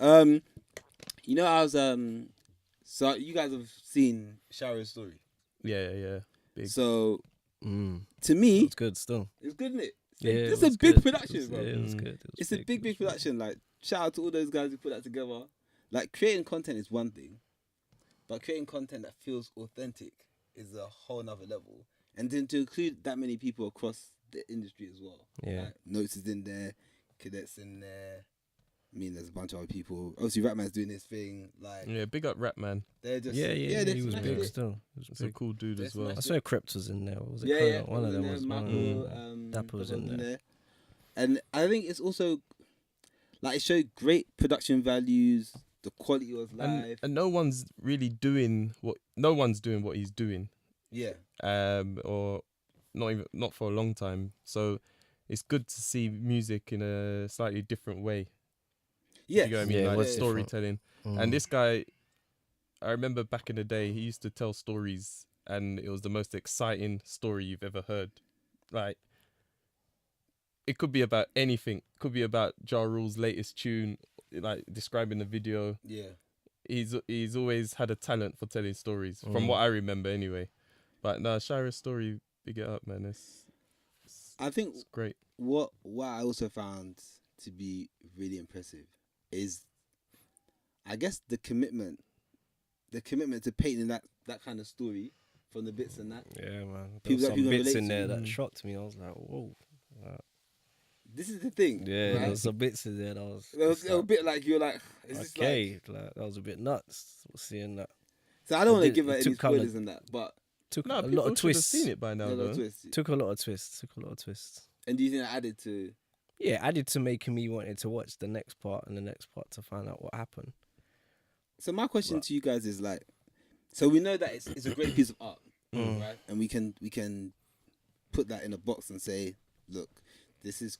You know, I was so you guys have seen Shiro's story. Yeah. Big. So to It me, was good still. it's good, isn't it? Yeah, It's it a was big good. production, bro. Yeah, it was good. It's a big production. Like, shout out to all those guys who put that together. Like, creating content is one thing, but creating content that feels authentic is a whole nother level. And then to include that many people across the industry as well. Yeah. Like, Notes is in there, Cadets in there. I mean, there's a bunch of other people. Obviously, Rapman's doing his thing. Like, Yeah, big up Rapman. they're just Yeah, they're he was smashing big it. still. He was He's a big. cool dude as well. I swear Krept was in there. Or was it Yeah. One of them was Michael, Dapper was in there. And I think it's also like it showed great production values. The quality was live. And no one's really doing what he's doing. Yeah. Or not for a long time. So it's good to see music in a slightly different way. Yeah. You know what I mean? Yeah, like what's storytelling. And this guy, I remember back in the day, he used to tell stories, and it was the most exciting story you've ever heard. Like, it could be about anything. It could be about Ja Rule's latest tune, like describing the video. Yeah. He's always had a talent for telling stories, from what I remember anyway. But no, Shiro's story, big it up, man. I think it's great. What I also found to be really impressive is, I guess, the commitment to painting that kind of story from the bits and that. Yeah, man. People There that were some people bits relate in there to. that shocked me. I was like, whoa. This is the thing. Yeah, right? there was some bits in there that was... It was a bit like you're like, is this okay, like, that was a bit nuts seeing that. So I don't want to give it her any took kind of- spoilers in that, but Took No, a people lot of should have twists. seen it by now, no, though. twist. Took a lot of twists. And do you think that added to? Yeah, added to making me wanted to watch the next part and the next part to find out what happened. So my question to you guys is like, so we know that it's a great piece of art, right? And we can put that in a box and say, look, this is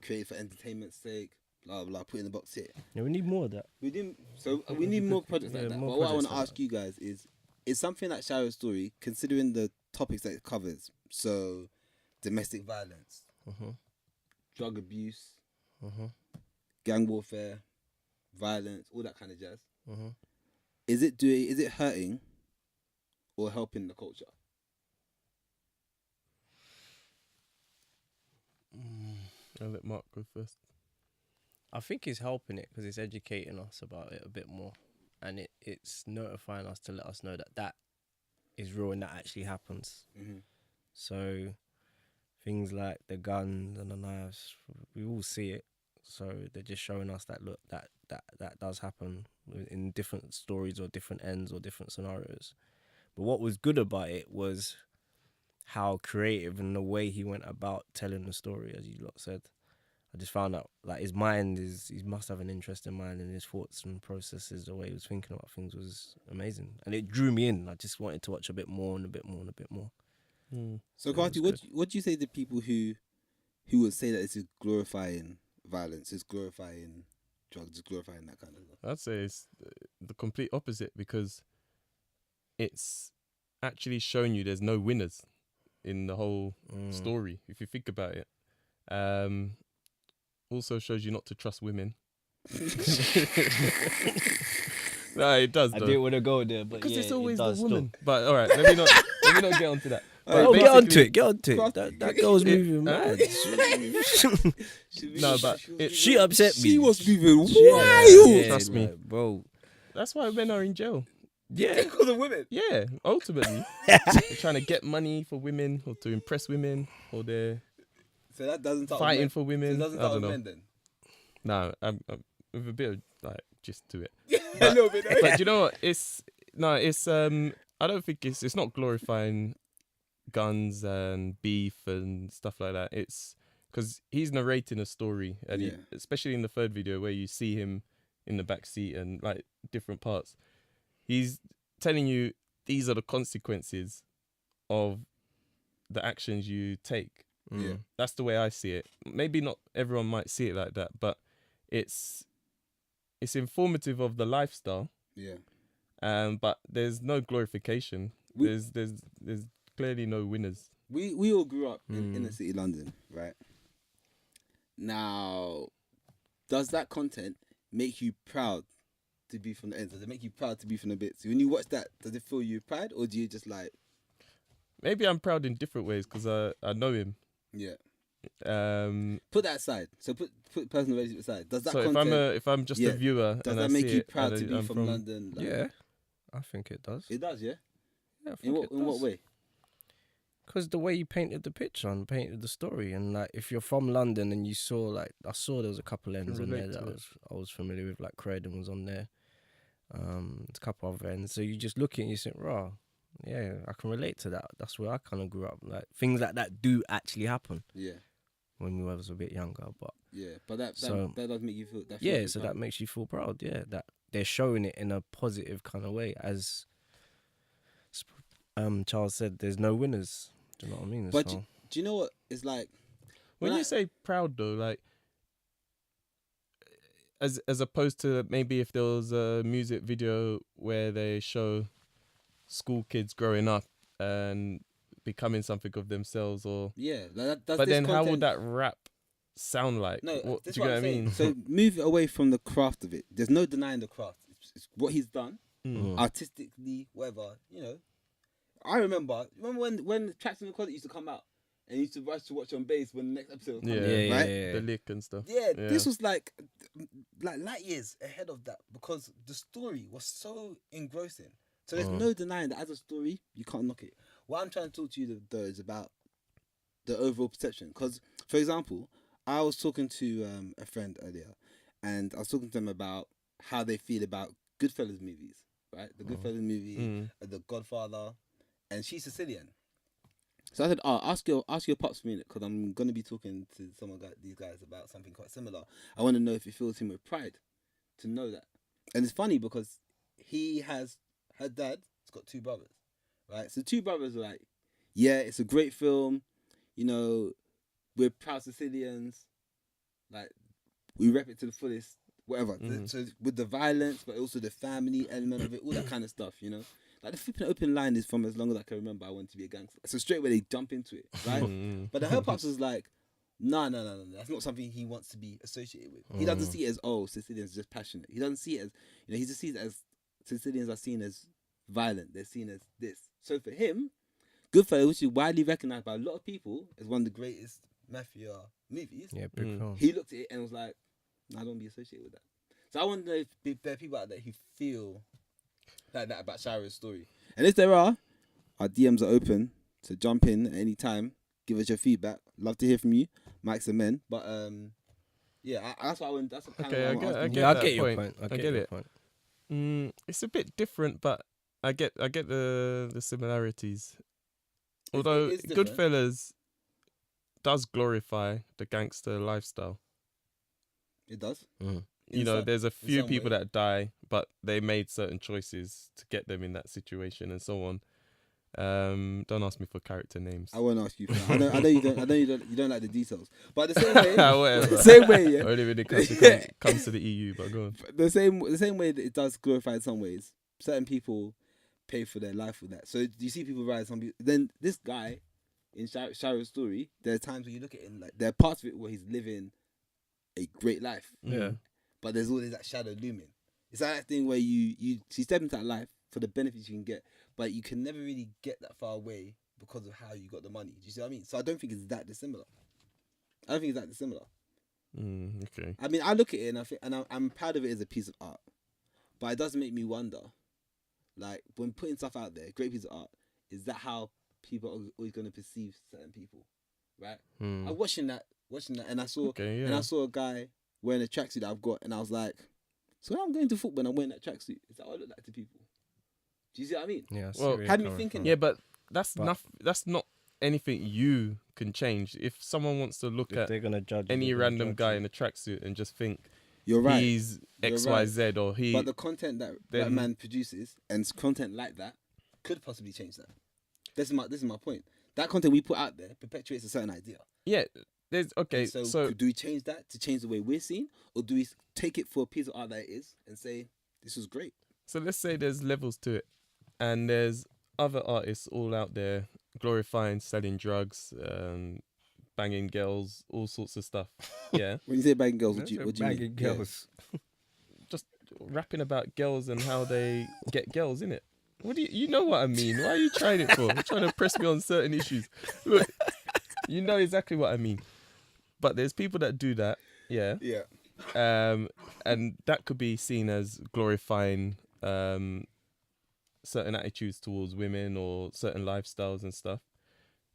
created for entertainment's sake, blah blah. Put in the box here. Yeah, we need more of that. We need more projects like Yeah, that. more But what I want projects to like ask you guys is something like Shiro's story, considering the topics that it covers, so domestic violence, drug abuse, gang warfare, violence, all that kind of jazz. Is it hurting or helping the culture? I'll let Mark go first. I think it's helping it because it's educating us about it a bit more, and it's notifying us to let us know that is real and that actually happens. So things like the guns and the knives, we all see it. So they're just showing us that look, that does happen in different stories or different ends or different scenarios. But what was good about it was how creative and the way he went about telling the story, as you lot said. I just found out like his mind he must have an interesting mind, and his thoughts and processes, the way he was thinking about things was amazing, and it drew me in. I just wanted to watch a bit more and a bit more and a bit more. So, Carty, what do you say to people who would say that this is glorifying violence, it's glorifying drugs, it's glorifying that kind of stuff? I'd say it's the complete opposite, because it's actually showing you there's no winners in the whole story, if you think about it. Also shows you not to trust women. No, it does. I though. didn't want to go there, but Because yeah, it's always it the does woman. But all right, let me not get onto that. But Get onto basically- it. That girl's moving mad. No, but She upset me. She was moving wild. Yeah, Trust me. like, bro. that's why men are in jail. Yeah. Because of women. Yeah, ultimately, they're trying to get money for women or to impress women, or they're So that doesn't start fighting with men. for women. So it doesn't I start don't with know. men then. No, I'm with a bit of like gist to it. A little bit. But do you know what? It's I don't think it's not glorifying guns and beef and stuff like that. It's because he's narrating a story, and he, especially in the third video where you see him in the back seat and like different parts, he's telling you these are the consequences of the actions you take. Yeah. That's the way I see it. Maybe not everyone might see it like that, but it's informative of the lifestyle. Yeah. But there's no glorification. There's clearly no winners. We all grew up in inner city London, right? Now, does that content make you proud to be from the ends? Does it make you proud to be from the bits? When you watch that, does it fill you with pride, or do you just like? Maybe I'm proud in different ways because I know him. Yeah. Um, Put that aside. So put personal relationship aside. Does that so content, if I'm just a viewer, does and that I make see you it, proud and to be I'm from London? Like, Yeah, I think it does. It does, yeah. Yeah, I think In what way? Because the way you painted the picture and painted the story, and like if you're from London and you saw, like, I saw there was a couple ends on there relate that to it. I was familiar with, like Croydon was on there. There's a couple other ends. So you just look at it and you think, raw, yeah, I can relate to that. That's where I kind of grew up. Like things like that do actually happen. Yeah. When we was a bit younger, but Yeah, but that So- does make you feel. That yeah, feels so proud. that makes you feel proud. Yeah, that they're showing it in a positive kind of way. As Charles said, there's no winners. Do you know what I mean? But So, do you know what it's like? when I- you say proud though, like as opposed to maybe if there was a music video where they show school kids growing up and becoming something of themselves, or Yeah, like does but this then how would content- that rap sound like? No, What, this do is you what get I'm what I saying. mean? So move away from the craft of it. There's no denying the craft. It's what he's done, artistically, whatever. You know, I remember when tracks in the closet used to come out, and you used to rush to watch on bass when the next episode was Yeah. coming, yeah, right? yeah. The lick and stuff. Yeah, this was like light years ahead of that because the story was so engrossing. So there's no denying that as a story, you can't knock it. What I'm trying to talk to you though is about the overall perception. Because, for example, I was talking to a friend earlier, and I was talking to them about how they feel about Goodfellas movies, right? The Goodfellas movie, The Godfather, and she's Sicilian. So I said, ask your pops for a minute, because I'm going to be talking to these guys about something quite similar. I want to know if it fills him with pride to know that. And it's funny because her dad's got two brothers, right? So two brothers are like, yeah, it's a great film. You know, we're proud Sicilians. Like, we rep it to the fullest, whatever. So with the violence, but also the family element of it, all that kind of stuff, you know? Like, the flipping open line is from as long as I can remember, I want to be a gangster. So straight away they jump into it, right? But the her pops was like, no. That's not something he wants to be associated with. He doesn't see it as, Sicilians are just passionate. He doesn't see it as, he just sees it as Sicilians are seen as violent. They're seen as this. So for him, Goodfellas, which is widely recognized by a lot of people as one of the greatest mafia movies, Yeah, big film. he looked at it and was like, I don't want to be associated with that. So I wonder if there are people out there who feel like that about Shiro's story. And if there are, our DMs are open to jump in at any time. Give us your feedback. Love to hear from you, Mics&Men. But yeah, that's what I want. That's kind Okay, of I what get asking. Yeah, I that get your point. point. I get your it. point. It's a bit different, but I get the similarities. Although is different. Goodfellas does glorify the gangster lifestyle. It does. You know, there's a few some people way. that die, but they made certain choices to get them in that situation and so on. Don't ask me for character names. I won't ask you. For that. I know you don't. I know you don't like the details. But the same way, Whatever. same way, yeah. Only when it comes to the EU, but go on. The same way that it does glorify in some ways. Certain people pay for their life with that. So you see people rise. Some people. Then this guy in Shiro's story, there are times when you look at him, like there are parts of it where he's living a great life. Yeah. But there's always that shadow looming. It's like that thing where you step into that life for the benefits you can get, but you can never really get that far away because of how you got the money. Do you see what I mean? So I don't think it's that dissimilar. Okay. I mean, I look at it and I think, and I'm proud of it as a piece of art, but it does make me wonder, like when putting stuff out there, great piece of art, is that how people are always going to perceive certain people, right? I'm watching that, and I saw, and I saw a guy wearing a tracksuit that I've got, and I was like, so when I'm going to football and I'm wearing that tracksuit, is that what I look like to people? Do you see what I mean? Yeah. Well, had me thinking. Yeah, but that's not anything you can change. If someone wants to look at They're gonna judge any random guy in a tracksuit and just think You're right. he's You're XYZ or he, But the content that man produces and content like that could possibly change that. This is my point. That content we put out there perpetuates a certain idea. yeah, there's okay. And So do we change that to change the way we're seen, or do we take it for a piece of art that it is and say this was great? So let's say there's levels to it, and there's other artists all out there glorifying selling drugs, banging girls, all sorts of stuff. Yeah. When you say banging girls, what do you mean? girls. rapping about girls and how they get girls, innit? What do you know what I mean? Why are you trying it for? You're trying to press me on certain issues. Look, you know exactly what I mean. But there's people that do that, yeah. Yeah. And that could be seen as glorifying certain attitudes towards women or certain lifestyles and stuff.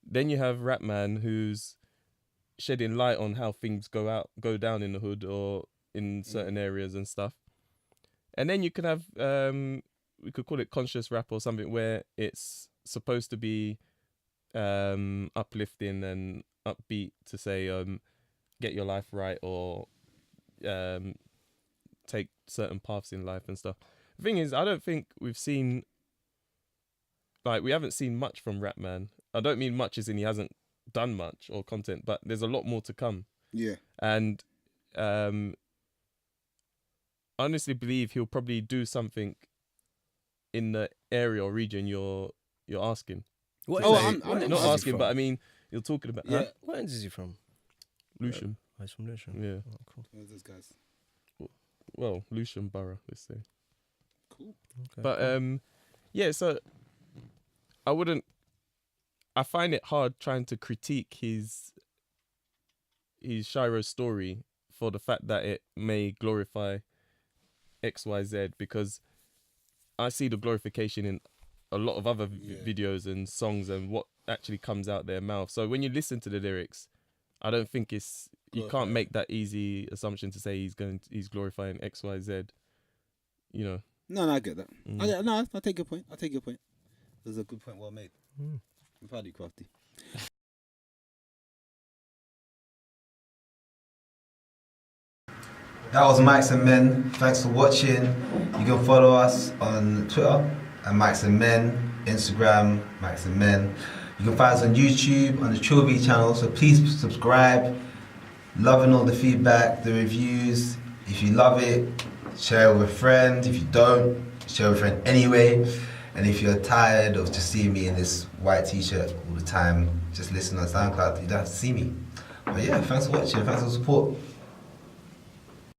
Then you have Rap Man, who's shedding light on how things go down in the hood or in certain areas and stuff. And then you can have we could call it conscious rap or something, where it's supposed to be uplifting and upbeat to say get your life right or take certain paths in life and stuff. The thing is, I don't think we haven't seen much from Rap Man. I don't mean much as in he hasn't done much or content, but there's a lot more to come. Yeah. And I honestly believe he'll probably do something in the area or region you're asking. I'm not asking, but I mean, you're talking about. Yeah. Huh? Where is he from? Lucian. Oh, he's from Lucian. Yeah. Oh, cool. Where's those guys? Well, Lucian Borough, let's say. Cool. Okay. But yeah. So I find it hard trying to critique his Shiro story for the fact that it may glorify XYZ, because I see the glorification in a lot of other videos and songs and what actually comes out their mouth. So when you listen to the lyrics, I don't think you can't make that easy assumption to say he's glorifying XYZ. You know. No, I get that. I take your point. There's a good point well made. I'm proud of you, Crafty. That was Mics&Men. Thanks for watching. You can follow us on Twitter at Mics&Men, Instagram, Mics&Men. You can find us on YouTube on the Trill V channel, so please subscribe. Loving all the feedback, the reviews. If you love it, share it with a friend. If you don't, share it with a friend anyway. And if you're tired of just seeing me in this white t-shirt all the time, just listen on SoundCloud. You don't have to see me. But yeah, thanks for watching. Thanks for the support.